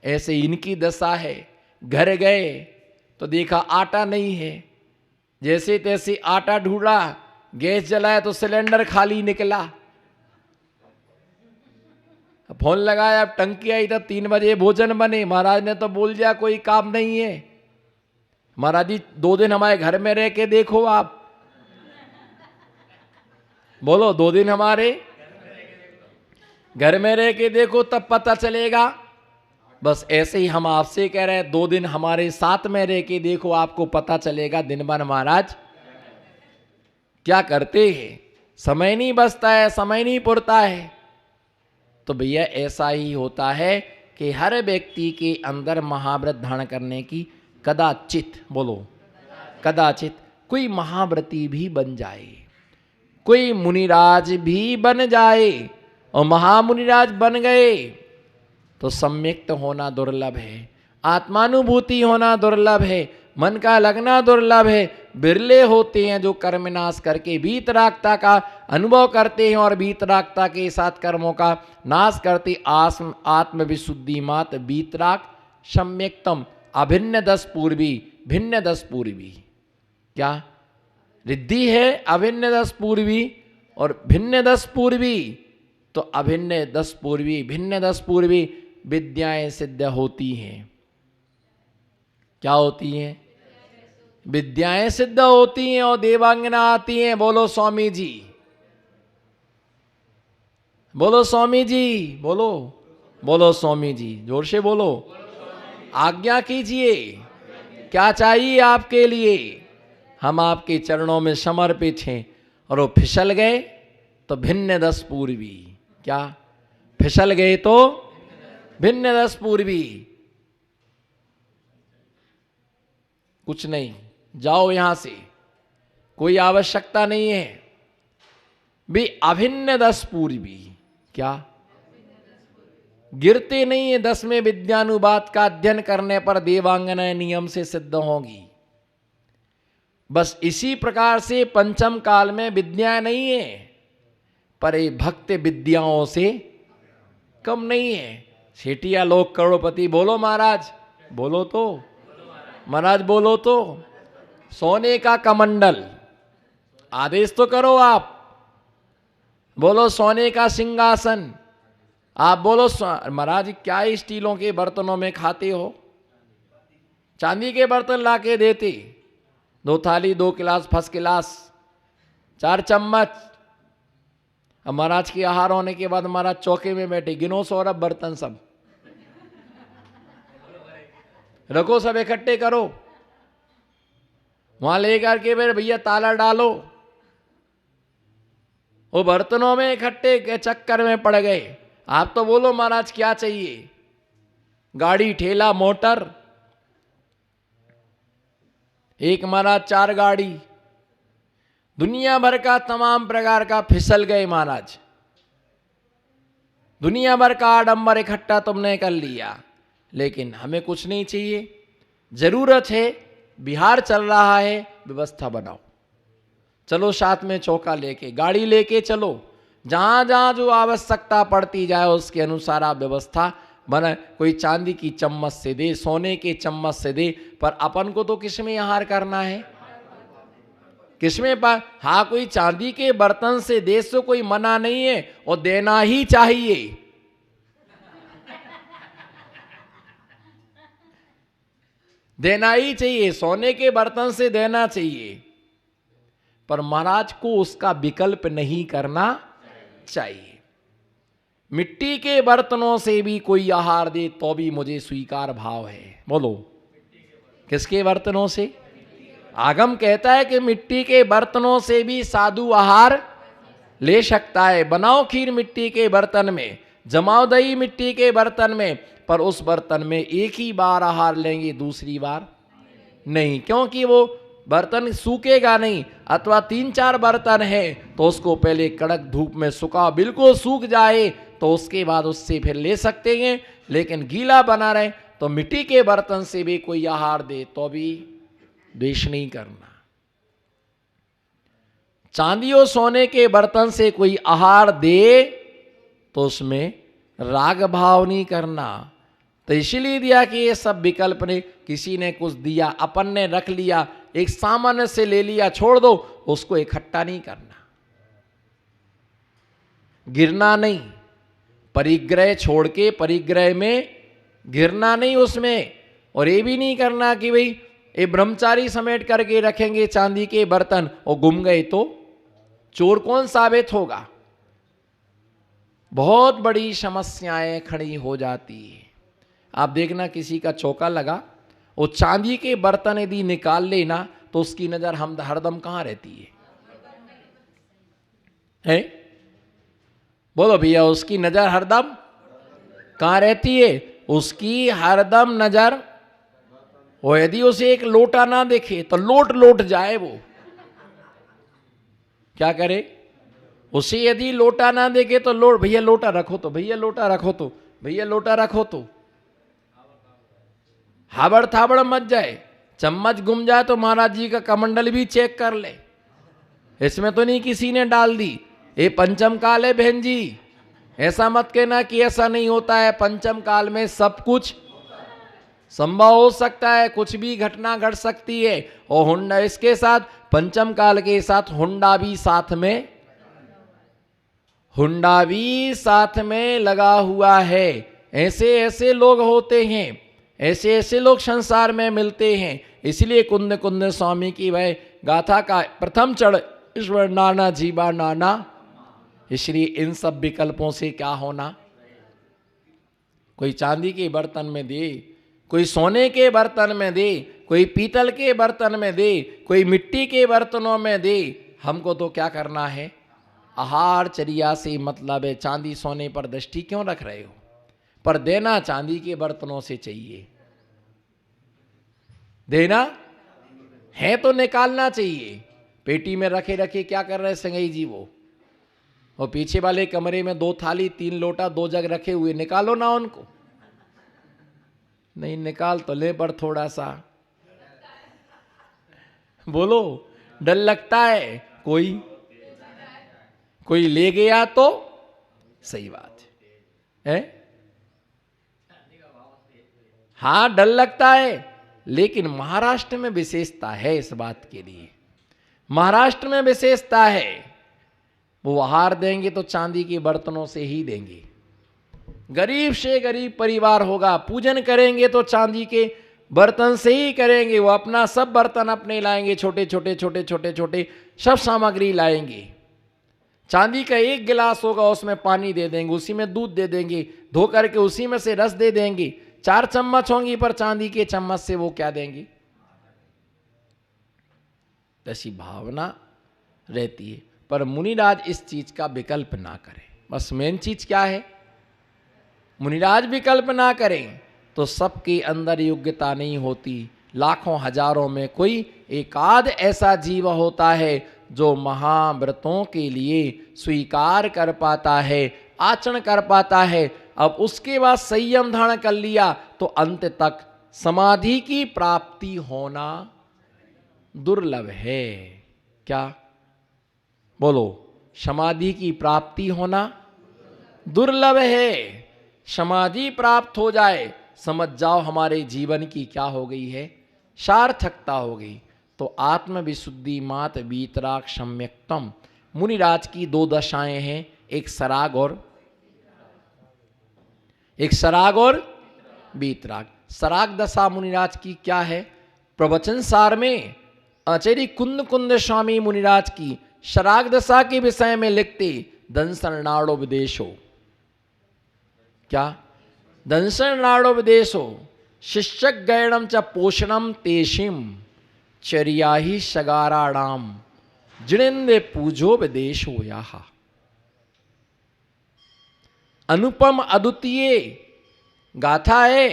ऐसे इनकी दशा है। घर गए तो देखा आटा नहीं है, जैसे तैसे आटा ढूंढा, गैस जलाया तो सिलेंडर खाली निकला। फोन लगाया, अब टंकी आई तब 3 बजे भोजन बने। महाराज ने तो बोल दिया कोई काम नहीं है। महाराज जी 2 दिन हमारे घर में रह के देखो, आप बोलो 2 दिन हमारे घर में रह के देखो तब पता चलेगा। बस ऐसे ही हम आपसे कह रहे हैं, 2 दिन हमारे साथ में रह के देखो, आपको पता चलेगा दिन भर महाराज क्या करते हैं। समय नहीं बचता है, समय नहीं पुरता है। तो भैया ऐसा ही होता है कि हर व्यक्ति के अंदर महाव्रत धारण करने की कदाचित, बोलो कदाचित, कोई महाव्रती भी बन जाए, कोई मुनिराज भी बन जाए। और महामुनिराज बन गए तो सम्यक्त होना दुर्लभ है, आत्मानुभूति होना दुर्लभ है, मन का लगना दुर्लभ है। बिरले होते हैं जो कर्मनाश करके वीतरागता का अनुभव करते हैं और वीतरागता के साथ कर्मों का नाश करते। आत्मविशुद्धि मात वीतराग सम्यक्तम अभिन्न 10 पूर्वी भिन्न 10 पूर्वी। क्या रिद्धि है? अभिन्न 10 पूर्वी और भिन्न 10 पूर्वी। तो अभिन्न 10 पूर्वी भिन्न 10 पूर्वी विद्याएं सिद्ध होती हैं। क्या होती हैं? विद्याएं सिद्ध होती हैं और देवांगना आती हैं। बोलो स्वामी जी, बोलो स्वामी जी, बोलो बोलो स्वामी जी, जोर से बोलो। आज्ञा कीजिए, क्या चाहिए आपके लिए? हम आपके चरणों में समर्पित हैं। और वो फिसल गए तो भिन्न 10 पूर्वी। क्या फिसल गए तो भिन्न 10 पूर्वी। कुछ नहीं, जाओ यहां से, कोई आवश्यकता नहीं है। भी अभिन्न 10 पूर्वी। क्या गिरते नहीं है? 10वें विद्यानुवाद का अध्ययन करने पर देवांगनाएं नियम से सिद्ध होंगी। बस इसी प्रकार से पंचम काल में विद्या नहीं है, पर ये भक्त विद्याओं से कम नहीं है। सेठिया लोग करोड़पति। बोलो महाराज, बोलो तो महाराज, बोलो तो। सोने का कमंडल, आदेश तो करो आप। बोलो सोने का सिंहासन, आप बोलो। महाराज क्या स्टीलों के बर्तनों में खाते हो? चांदी के बर्तन लाके देते। 2 थाली, 2 गिलास फर्स्ट क्लास, 4 चम्मच। अब महाराज के आहार होने के बाद महाराज चौके में बैठे, गिनो सौरभ बर्तन सब रखो, सब इकट्ठे करो, वहां लेकर के मेरे भैया ताला डालो। वो बर्तनों में इकट्ठे के चक्कर में पड़ गए। आप तो बोलो महाराज क्या चाहिए? गाड़ी, ठेला, मोटर। एक महाराज 4 गाड़ी, दुनिया भर का तमाम प्रकार का फिसल गए महाराज। दुनिया भर का आडंबर इकट्ठा तुमने कर लिया, लेकिन हमें कुछ नहीं चाहिए। जरूरत है, बिहार चल रहा है, व्यवस्था बनाओ। चलो साथ में चौका लेके, गाड़ी लेके चलो। जहां जहां जो आवश्यकता पड़ती जाए उसके अनुसार आप व्यवस्था बना। कोई चांदी की चम्मच से दे, सोने के चम्मच से दे, पर अपन को तो किसमें आहार करना है? किसमें पर? हाँ, कोई चांदी के बर्तन से दे तो कोई मना नहीं है, और देना ही चाहिए। देना ही चाहिए, सोने के बर्तन से देना चाहिए। पर महाराज को उसका विकल्प नहीं करना चाहिए। मिट्टी के बर्तनों से भी कोई आहार दे तो भी मुझे स्वीकार भाव है। बोलो किसके बर्तनों से? आगम कहता है कि मिट्टी के बर्तनों से भी साधु आहार ले सकता है। बनाओ खीर मिट्टी के बर्तन में, जमाओ दही मिट्टी के बर्तन में, पर उस बर्तन में एक ही बार आहार लेंगे, दूसरी बार नहीं, क्योंकि वो बर्तन सूखेगा नहीं। अथवा 3-4 बर्तन है तो उसको पहले कड़क धूप में सुखा, बिल्कुल सूख जाए तो उसके बाद उससे फिर ले सकते हैं। लेकिन गीला बना रहे तो मिट्टी के बर्तन से भी कोई आहार दे तो भी द्वेष नहीं करना। चांदी और सोने के बर्तन से कोई आहार दे तो उसमें राग भाव नहीं करना। तो इसीलिए दिया कि ये सब विकल्प ने, किसी ने कुछ दिया, अपन ने रख लिया, एक सामान्य से ले लिया, छोड़ दो, उसको इकट्ठा नहीं करना, गिरना नहीं, परिग्रह छोड़ के परिग्रह में गिरना नहीं उसमें। और ये भी नहीं करना कि भाई ये ब्रह्मचारी समेट करके रखेंगे चांदी के बर्तन और गुम गए तो चोर कौन साबित होगा। बहुत बड़ी समस्याएं खड़ी हो जाती है। आप देखना किसी का चौका लगा, वो चांदी के बर्तन यदि निकाल लेना तो उसकी नजर हम हरदम कहां रहती है? बोलो भैया, उसकी नजर हरदम कहां रहती है? उसकी हरदम नजर, वो यदि उसे एक लोटा ना दिखे तो लोट जाए, वो क्या करे? उसे यदि लोटा ना देखे तो लोट, भैया लोटा रखो तो, भैया लोटा रखो तो, भैया लोटा रखो तो, हाबड़ थाबड़ मच जाए। चम्मच गुम जाए तो महाराज जी का कमंडल भी चेक कर ले, इसमें तो नहीं किसी ने डाल दी। ये पंचम काल है बहन जी, ऐसा मत कहना कि ऐसा नहीं होता है। पंचम काल में सब कुछ संभव हो सकता है, कुछ भी घटना घट सकती है। और हुंडा इसके साथ, पंचम काल के साथ हुंडा भी साथ में, हुंडा भी साथ में लगा हुआ है। ऐसे ऐसे लोग होते हैं, ऐसे ऐसे लोग संसार में मिलते हैं। इसलिए कुंद कुंद स्वामी की वह गाथा का प्रथम चढ़ ईश्वर नाना जीवा नाना। इसलिए इन सब विकल्पों से क्या होना, कोई चांदी के बर्तन में दे, कोई सोने के बर्तन में दे, कोई पीतल के बर्तन में दे, कोई मिट्टी के बर्तनों में दे, हमको तो क्या करना है? आहार चर्या से मतलब है। चांदी सोने पर दृष्टि क्यों रख रहे हो? पर देना चांदी के बर्तनों से चाहिए, देना है तो निकालना चाहिए। पेटी में रखे रखे क्या कर रहे संगई जी वो, और पीछे वाले कमरे में 2 थाली 3 लोटा 2 जग रखे हुए, निकालो ना उनको। नहीं निकाल तो ले, पर थोड़ा सा बोलो, डर लगता है कोई ले गया तो सही बात है? हाँ डर लगता है, लेकिन महाराष्ट्र में विशेषता है इस बात के लिए। महाराष्ट्र में विशेषता है, वो आहार देंगे तो चांदी के बर्तनों से ही देंगे। गरीब से गरीब परिवार होगा, पूजन करेंगे तो चांदी के बर्तन से ही करेंगे। वो अपना सब बर्तन अपने लाएंगे, छोटे छोटे सब सामग्री लाएंगे। चांदी का एक गिलास होगा, उसमें पानी दे देंगे, उसी में दूध दे देंगे, धो करके उसी में से रस दे देंगे। 4 चम्मच होंगी, पर चांदी के चम्मच से वो क्या देंगे? ऐसी भावना रहती है। पर मुनिराज इस चीज का विकल्प ना करें। बस मेन चीज क्या है? मुनिराज विकल्प ना करें तो सबके अंदर योग्यता नहीं होती। लाखों हजारों में कोई एकाध ऐसा जीव होता है जो महाव्रतों के लिए स्वीकार कर पाता है, आचरण कर पाता है। अब उसके बाद संयम धारण कर लिया तो अंत तक समाधि की प्राप्ति होना दुर्लभ है। क्या बोलो? समाधि की प्राप्ति होना दुर्लभ है। समाधि प्राप्त हो जाए, समझ जाओ हमारे जीवन की क्या हो गई है? सार्थकता हो गई। तो आत्मविशुद्धि मात वीतराग सम्यक्तम। मुनिराज की 2 दशाएं हैं, एक सराग और वीतराग। सराग दशा मुनिराज की क्या है? प्रवचन सार में आचार्य कुंद कुंद स्वामी मुनिराज की सराग दशा के विषय में लिखते दंसनाड़ोपदेशो। क्या? दंसनाड़ोपदेशो शिष्य गैणम च पोषणम तेषिम चर्या ही सगाराणाम जिणेन्द्र पूजोपदेशो याहा। अनुपम अद्वितीय गाथा है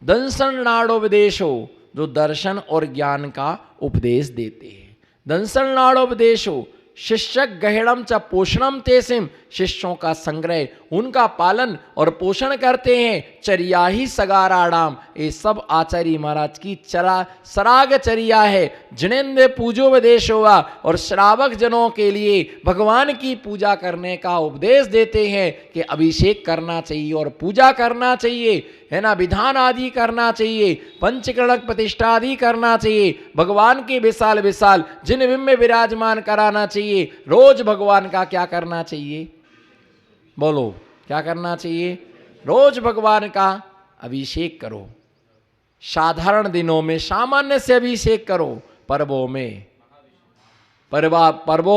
दंसनाड़ोपदेशो, जो दर्शन और ज्ञान का उपदेश देते हैं। दंसनाड़ोपदेशो शिष्य गहणम च पोषणम तेसिम, शिष्यों का संग्रह उनका पालन और पोषण करते हैं। चर्या ही सगाराणाम, ये सब आचार्य महाराज की सराग चर्या है। जिनेन्द्र पूजोपदेश हुआ, और श्रावक जनों के लिए भगवान की पूजा करने का उपदेश देते हैं कि अभिषेक करना चाहिए और पूजा करना चाहिए, है ना, विधान आदि करना चाहिए, पंचकरणक प्रतिष्ठा आदि करना चाहिए, भगवान के विशाल विशाल जिन बिंब में विराजमान कराना चाहिए। रोज भगवान का क्या करना चाहिए, बोलो क्या करना चाहिए? रोज भगवान का अभिषेक करो। साधारण दिनों में सामान्य से अभिषेक करो, पर्वों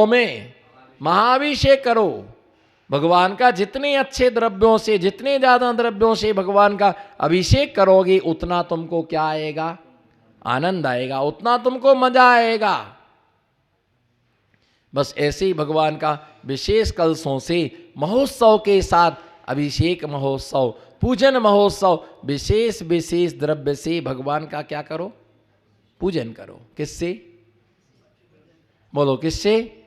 में महाअभिषेक करो। भगवान का जितने अच्छे द्रव्यों से, जितने ज्यादा द्रव्यों से भगवान का अभिषेक करोगे, उतना तुमको क्या आएगा? आनंद आएगा, उतना तुमको मजा आएगा। बस ऐसे ही भगवान का विशेष कलशों से महोत्सव के साथ अभिषेक महोत्सव, पूजन महोत्सव, विशेष विशेष द्रव्य से भगवान का क्या करो? पूजन करो। किससे? बोलो किससे?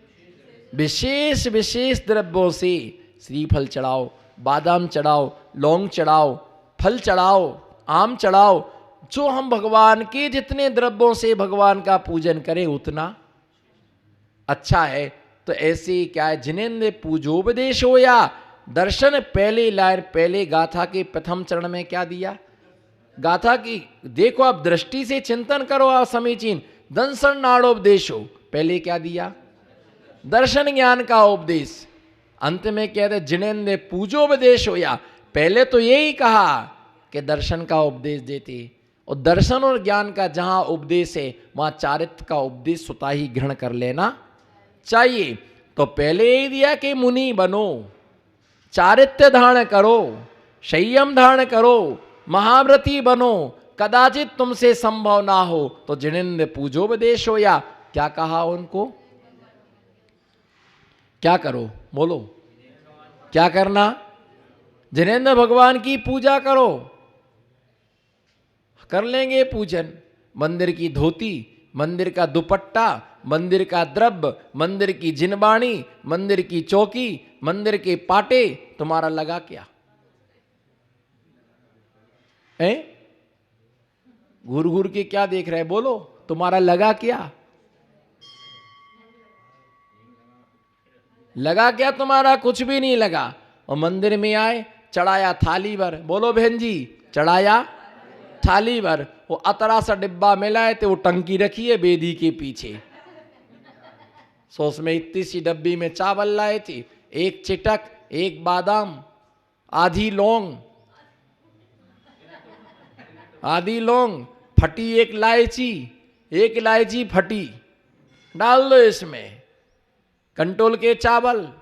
विशेष विशेष द्रव्यों से। श्रीफल चढ़ाओ, बादाम चढ़ाओ, लौंग चढ़ाओ, फल चढ़ाओ, आम चढ़ाओ। जो हम भगवान के जितने द्रव्यों से भगवान का पूजन करें उतना अच्छा है। तो ऐसे क्या है, जिनेन्द्र पूजोपदेश हो या दर्शन, पहले लाइन पहले गाथा के प्रथम चरण में क्या दिया? गाथा की देखो, आप दृष्टि से चिंतन करो, आप समीचीन। दंसन नाड़ोपदेश हो, पहले क्या दिया? दर्शन ज्ञान का उपदेश। अंत में कहते जिनेन्द्र पूजोपदेश हो या, पहले तो यही कहा कि दर्शन का उपदेश देते, और दर्शन और ज्ञान का जहां उपदेश है वहां चारित्र का उपदेश स्वतः ही ग्रहण कर लेना चाहिए। तो पहले ही दिया कि मुनि बनो, चारित्र्य धारण करो, संयम धारण करो, महाव्रती बनो, कदाचित तुमसे संभव ना हो तो जिनेन्द्र पूजोपदेश हो या। क्या कहा उनको? क्या करो? बोलो क्या करना? जिनेन्द्र भगवान की पूजा करो। कर लेंगे पूजन। मंदिर की धोती, मंदिर का दुपट्टा, मंदिर का द्रव्य, मंदिर की जिनबाणी, मंदिर की चौकी, मंदिर के पाटे, तुम्हारा लगा क्या? घूर घूर के क्या देख रहे? बोलो तुम्हारा लगा क्या? लगा क्या तुम्हारा? कुछ भी नहीं लगा। और मंदिर में आए, चढ़ाया थाली भर। बोलो बहन जी, चढ़ाया थाली भर। वो अतरा सा डिब्बा मिलाए थे, वो टंकी रखी है बेदी के पीछे। सो उसमें इतनी सी डब्बी में चावल लाए थे, एक चिटक, एक बादाम, आधी लौंग, फटी एक इलायची फटी, डाल दो इसमें। कंट्रोल के चावल,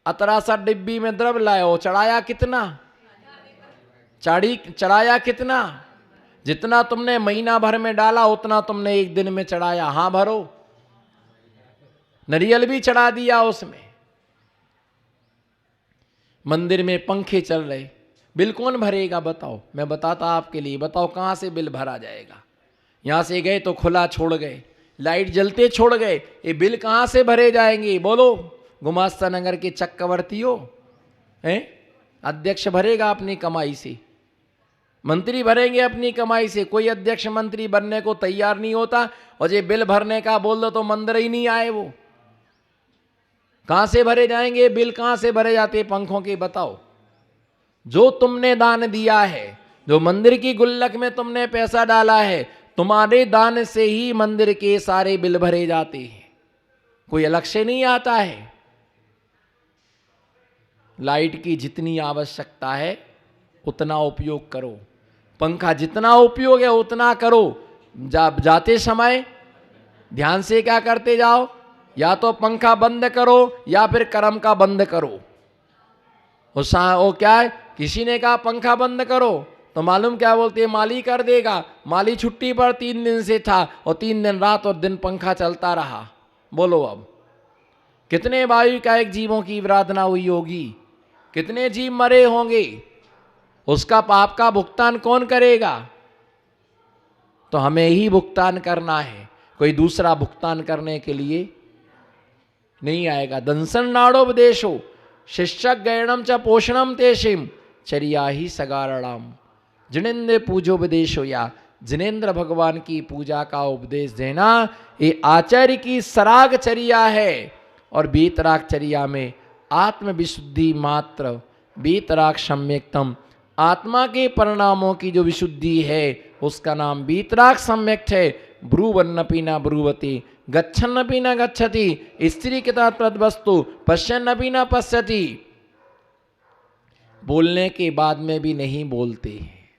अतरा सा डिब्बी में द्रव लाए। चढ़ाया कितना? चढ़ाया कितना? जितना तुमने महीना भर में डाला उतना तुमने एक दिन में चढ़ाया। हां भरो। नारियल भी चढ़ा दिया उसमें। मंदिर में पंखे चल रहे, बिल कौन भरेगा बताओ? मैं बताता आपके लिए, बताओ कहां से बिल भरा जाएगा? यहां से गए तो खुला छोड़ गए, लाइट जलते छोड़ गए, ये बिल कहां से भरे जाएंगे? बोलो गुमास्ता नगर के चक्रवर्तियों हैं? अध्यक्ष भरेगा अपनी कमाई से, मंत्री भरेंगे अपनी कमाई से। कोई अध्यक्ष मंत्री बनने को तैयार नहीं होता, और ये बिल भरने का बोल दो तो मंदिर ही नहीं आए। वो कहां से भरे जाएंगे बिल? कहां से भरे जाते पंखों के? बताओ। जो तुमने दान दिया है, जो मंदिर की गुल्लक में तुमने पैसा डाला है, तुम्हारे दान से ही मंदिर के सारे बिल भरे जाते हैं, कोई अलग से नहीं आता है। लाइट की जितनी आवश्यकता है उतना उपयोग करो, पंखा जितना उपयोग है उतना करो। जाते समय ध्यान से क्या करते जाओ, या तो पंखा बंद करो या फिर कर्म का बंद करो। वो क्या है, किसी ने कहा पंखा बंद करो तो मालूम क्या बोलते हैं? माली कर देगा। माली छुट्टी पर 3 दिन से था, और 3 दिन रात और दिन पंखा चलता रहा। बोलो अब कितने वायु का एक जीवों की विराधना हुई होगी, कितने जीव मरे होंगे, उसका पाप का भुगतान कौन करेगा? तो हमें ही भुगतान करना है, कोई दूसरा भुगतान करने के लिए नहीं आएगा। दंसन नाड़ोपदेश हो, शिष्य गैणम च पोषणम तेषिम चरिया ही सगारणाम। जिनेन्द्र पूजोपदेश या जिनेन्द्र भगवान की पूजा का उपदेश देना ये आचार्य की सराग चर्या है। और बीतराग चर्या में आत्म विशुद्धि मात्र, बीतराग सम्यक्तम, आत्मा के परिणामों की जो विशुद्धि है उसका नाम बीतराग सम्यक्त है। ब्रूवन्नपि न ब्रूवति, गच्छन्नपि न गच्छति, स्त्री किता तद्वस्तु, पश्यन्नपि न पश्यति। बोलने के बाद में भी नहीं बोलते हैं,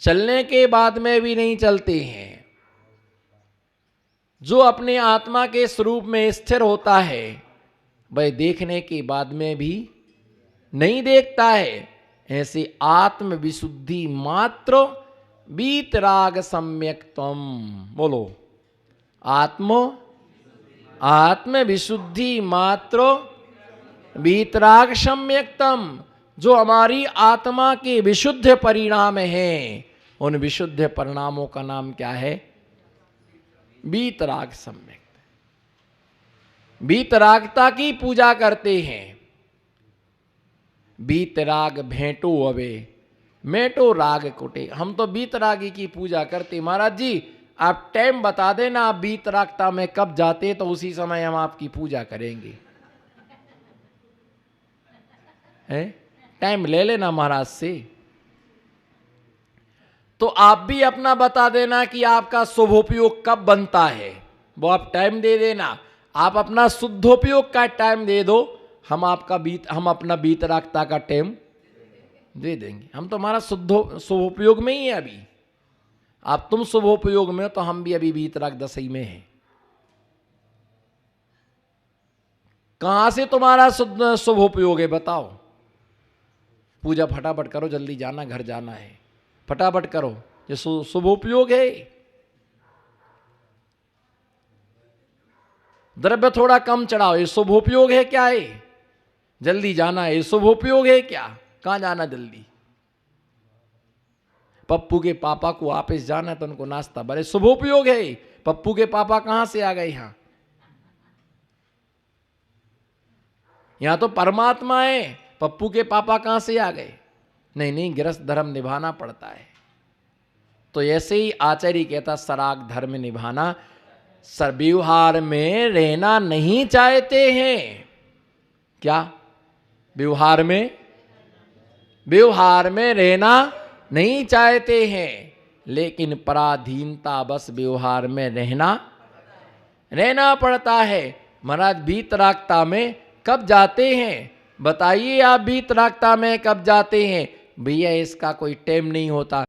चलने के बाद में भी नहीं चलते हैं। जो अपने आत्मा के स्वरूप में स्थिर होता है वह देखने के बाद में भी नहीं देखता है। ऐसे आत्म विशुद्धि मात्र बीतराग सम्यक्तम। बोलो, आत्म विशुद्धि मात्र बीतराग सम्यक्तम। जो हमारी आत्मा के विशुद्ध परिणाम हैं उन विशुद्ध परिणामों का नाम क्या है? बीतराग सम्यक्त। बीतरागता की पूजा करते हैं। बीतराग भेंटो अवे मेटो राग कुटे। हम तो बीतरागी की पूजा करते। महाराज जी आप टाइम बता देना, आप बीतरागता में कब जाते तो उसी समय हम आपकी पूजा करेंगे। टाइम ले लेना महाराज से। तो आप भी अपना बता देना कि आपका शुभोपयोग कब बनता है, वो आप टाइम दे देना। आप अपना शुद्धोपयोग का टाइम दे दो, हम अपना बीतरागता का टाइम दे देंगे। हम तो हमारा शुभोपयोग में ही है अभी। आप तुम शुभोपयोग में हो तो हम भी अभी बीतराग दशई में हैं। कहां से तुम्हारा शुभोपयोग है बताओ? पूजा फटाफट करो, जल्दी जाना, घर जाना है, फटाफट करो, ये शुभोपयोग है। द्रव्य थोड़ा कम चढ़ाओ, ये शुभोपयोग है क्या है? जल्दी जाना है, ये शुभोपयोग है क्या? कहां जाना जल्दी? पप्पू के पापा को वापस जाना है तो उनको नाश्ता, बड़े शुभोपयोग है। पप्पू के पापा कहां से आ गए यहां तो परमात्मा है। पप्पू के पापा कहां से आ गए? नहीं, गृहस्थ धर्म निभाना पड़ता है। तो ऐसे ही आचार्य कहता सराग धर्म निभाना। व्यवहार में रहना नहीं चाहते हैं। क्या? व्यवहार में रहना नहीं चाहते हैं, लेकिन पराधीनता बस व्यवहार में रहना पड़ता है। महाराज बीतरागता में कब जाते हैं बताइए? आप बीतरागता में कब जाते हैं? भैया इसका कोई टाइम नहीं होता।